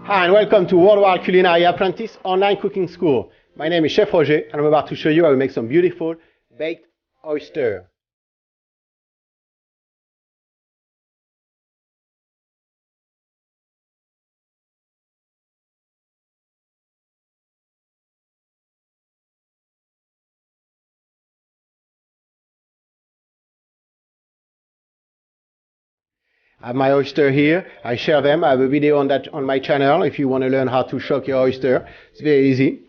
Hi and welcome to Worldwide Culinary Apprentice Online Cooking School. My name is Chef Roger and I'm about to show you how to make some beautiful baked oyster. I have my oyster here. I share them. I have a video on that on my channel if you want to learn how to shuck your oyster. It's very easy.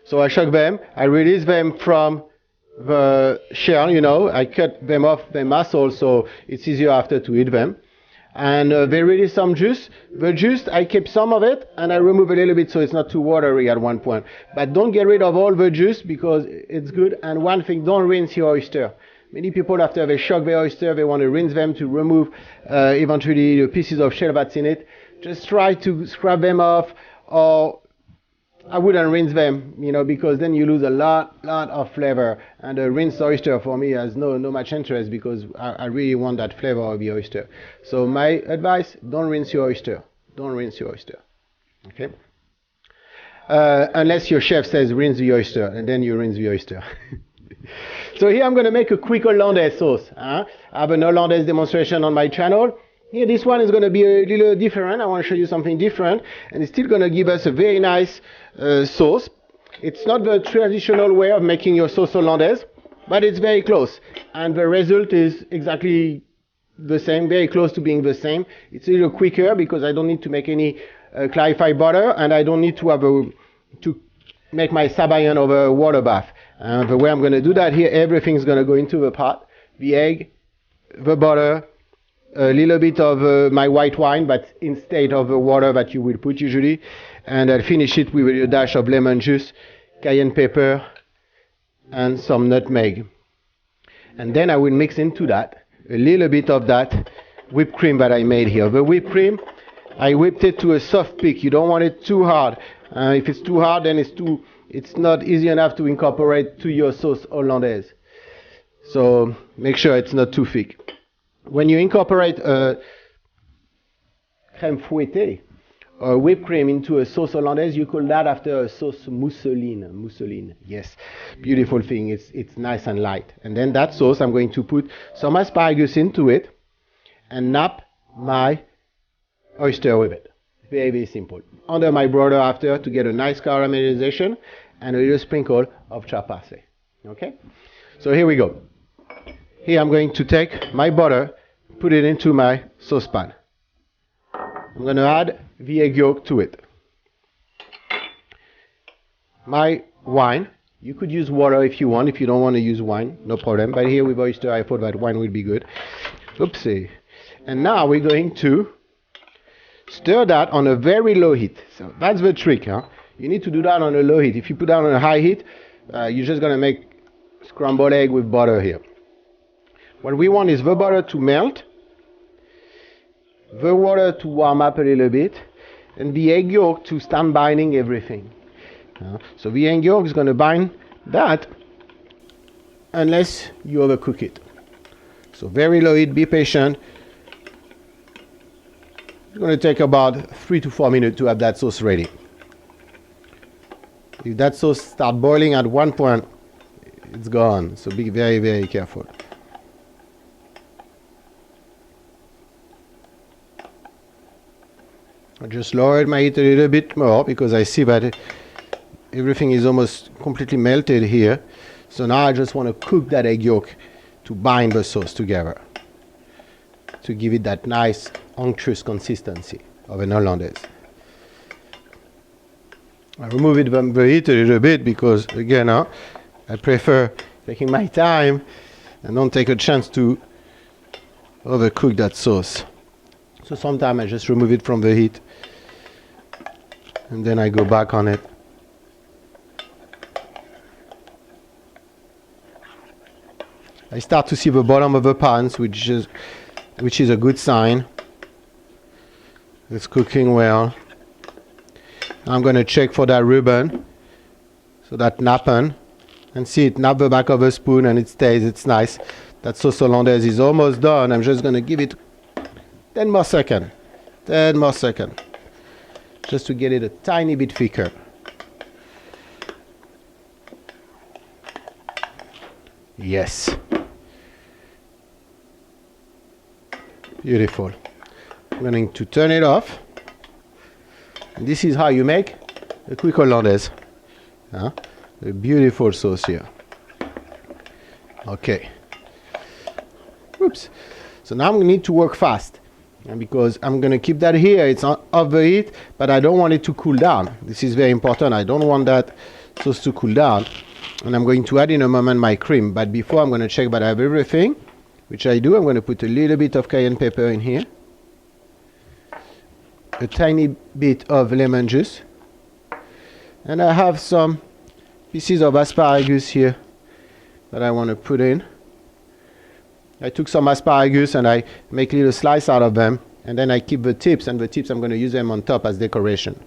So I shuck them. I release them from the shell, I cut them off the muscle so it's easier after to eat them. And they release some juice. The juice, I keep some of it and I remove a little bit so it's not too watery at one point. But don't get rid of all the juice because it's good. And one thing, don't rinse your oyster. Many people, after they shuck their oyster, they want to rinse them to remove eventually the pieces of shell that's in it. Just try to scrub them off, or I wouldn't rinse them, because then you lose a lot of flavor. And a rinsed oyster for me has no much interest because I really want that flavor of the oyster. So my advice, don't rinse your oyster. Don't rinse your oyster. Okay? Unless your chef says rinse the oyster, and then you rinse the oyster. So here I'm going to make a quick hollandaise sauce. I have an hollandaise demonstration on my channel. Here this one is going to be a little different. I want to show you something different. And it's still going to give us a very nice sauce. It's not the traditional way of making your sauce hollandaise, but it's very close. And the result is exactly the same, very close to being the same. It's a little quicker because I don't need to make any clarified butter, and I don't need to have to make my sabayon over a water bath. The way I'm going to do that here, everything's going to go into the pot. The egg, the butter, a little bit of my white wine, but instead of the water that you will put usually. And I'll finish it with a dash of lemon juice, cayenne pepper, and some nutmeg. And then I will mix into that a little bit of that whipped cream that I made here. The whipped cream, I whipped it to a soft peak. You don't want it too hard. If it's too hard, then it's not easy enough to incorporate to your sauce hollandaise. So make sure it's not too thick. When you incorporate crème fouettée or whipped cream into a sauce hollandaise, you call that after a sauce mousseline. Mousseline, yes, beautiful thing. It's nice and light. And then that sauce, I'm going to put some asparagus into it and nap my oyster with it. Very, very simple. Under my broiler after to get a nice caramelization and a little sprinkle of chopped parsley. Okay? So here we go. Here I'm going to take my butter, put it into my saucepan. I'm going to add the egg yolk to it. My wine. You could use water if you want. If you don't want to use wine, no problem. But here with oyster, I thought that wine would be good. Oopsie. And now we're going to stir that on a very low heat. So that's the trick. You need to do that on a low heat. If you put that on a high heat, you're just going to make scrambled egg with butter here. What we want is the butter to melt, the water to warm up a little bit, and the egg yolk to start binding everything. So the egg yolk is going to bind that unless you overcook it. So very low heat, be patient. It's going to take about 3 to 4 minutes to have that sauce ready. If that sauce starts boiling at one point, it's gone. So be very, very careful. I just lowered my heat a little bit more because I see that everything is almost completely melted here. So now I just want to cook that egg yolk to bind the sauce together, to give it that nice unctuous consistency of an hollandaise. I remove it from the heat a little bit because, again, I prefer taking my time and don't take a chance to overcook that sauce. So sometimes I just remove it from the heat and then I go back on it. I start to see the bottom of the pans, which is a good sign. It's cooking well. I'm going to check for that ribbon, so that nappen, and see it nap the back of a spoon and it stays. It's nice. That sauce hollandaise is almost done. I'm just going to give it 10 more seconds. 10 more seconds. just to get it a tiny bit thicker. Yes. Beautiful. I'm going to turn it off. And this is how you make a quick hollandaise. A beautiful sauce here. Okay. Oops. So now I'm going to need to work fast. And because I'm going to keep that here, it's on overheat, but I don't want it to cool down. This is very important. I don't want that sauce to cool down. And I'm going to add in a moment my cream. But before, I'm going to check that I have everything, which I do. I'm going to put a little bit of cayenne pepper in here. A tiny bit of lemon juice. And I have some pieces of asparagus here that I want to put in. I took some asparagus and I make a little slice out of them. And then I keep the tips, and the tips I'm going to use them on top as decoration.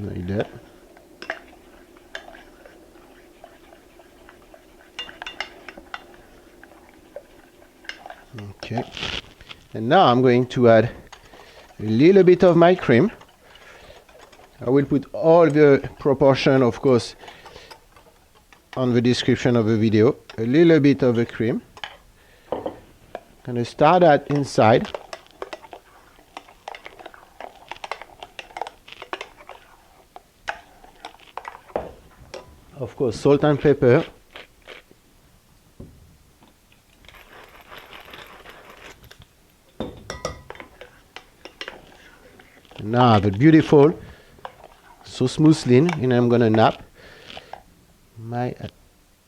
Like that. Okay. And now I'm going to add a little bit of my cream. I will put all the proportion, of course, on the description of the video. A little bit of the cream. Gonna start that inside. Of course, salt and pepper. Now I have a beautiful sauce mousseline, and I'm gonna nap my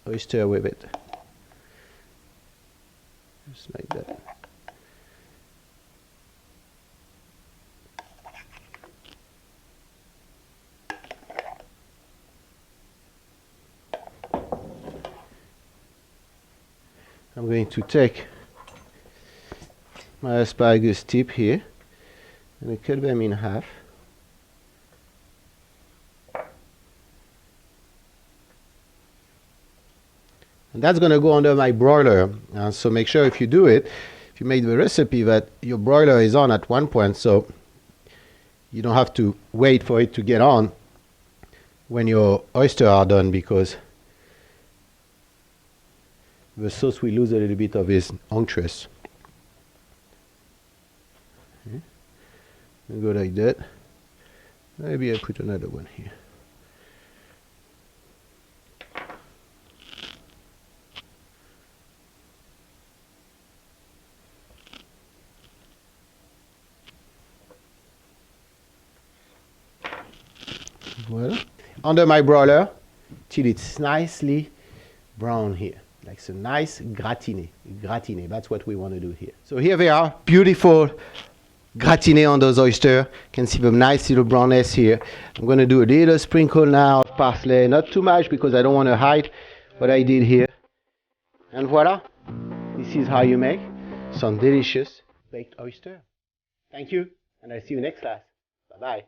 oyster with it. Just like that. I'm going to take my asparagus tip here and cut them in half. And that's going to go under my broiler. So make sure if you do it, if you make the recipe, that your broiler is on at one point, so you don't have to wait for it to get on when your oysters are done, because the sauce will lose a little bit of its unctuous. Okay. Go like that. Maybe I put another one here. Voilà. Under my broiler till it's nicely brown here. Like a nice gratiné. Gratiné, that's what we want to do here. So here they are, beautiful gratiné on those oysters. You can see the nice little brownness here. I'm going to do a little sprinkle now of parsley. Not too much because I don't want to hide what I did here. And voila. This is how you make some delicious baked oyster. Thank you, and I'll see you next class. Bye-bye.